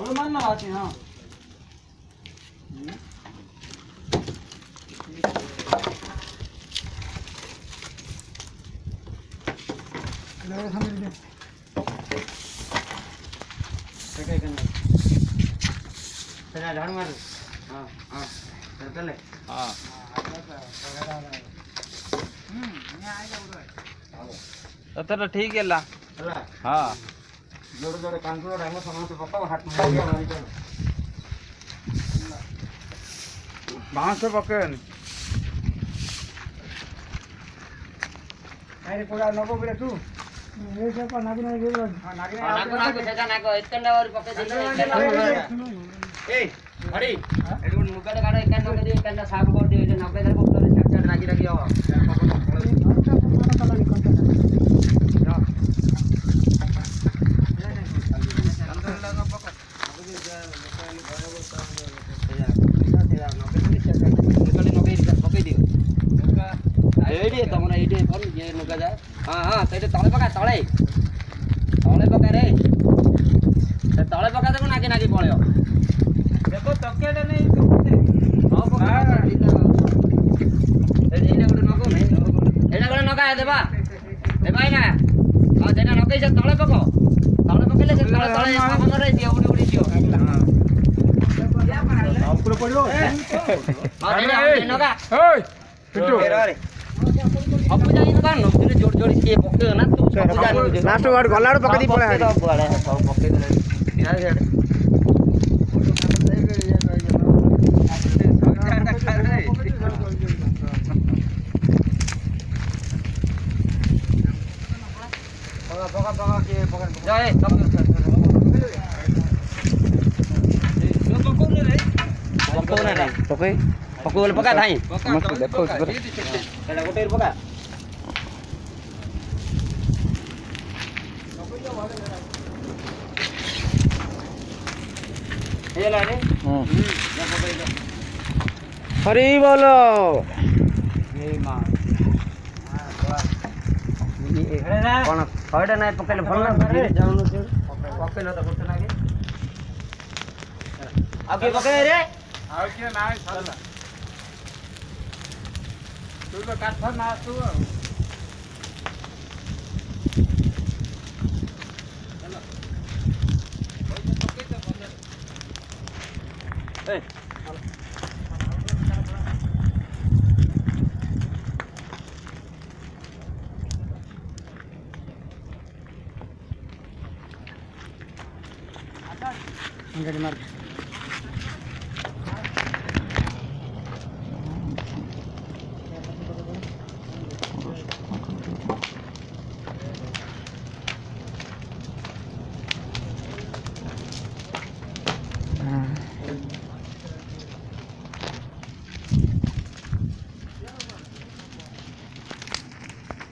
अनुमान ना बात है हां ले हम ले काय करणार चला झाडू मार हां हां चल ले हां तो ठीक है ला हाँ जोड़े जोड़े कानपुर रहेंगे समझ तो पक्का हाथ में हमारी तो बांस से पक्के अरे पूरा नको बिरे तू ये सब पर नागिन है गेलो हां नागिन नाको सेजा नाको इतकंडा और पक्के दे ए अरे एडो नुगडे काढो इकंडा नको दे इकंडा साफ कर दे जे नब्बे दर पक्के चट चट रागी रागी आओ हाँ हाँ तले पका तले पका रे तले पका देखो नागे नागे पड़ो देखो तकेटा नहीं हां पका एटा गोटे नको नहीं एटा गोटे नका देबा देबाई ना हां जेना नकै से तले पकले से तले तले पवन रे दियो उडी उडी दियो हां ऊपर पड़ो हां जेना नका ओए पिट्टू रे अब जाई दुकान नोने जोड़ जोड़ के पके ना तू सब जानी लास्ट वार्ड गलाड़ पके दी पड़े है सब पके दे यार यार पका के पकड़ जाए सब पको ना पके पको बोल पका थाई मस्त देखो एटा गोटे पका ये ला रे हरी बोलो ए मां कौन खड़े ना पकले भल ना जाऊन पकले तो गोटे लागे आगे पकले रे आ के ना सरला तू तो काट ना तू ए गाड़ी मार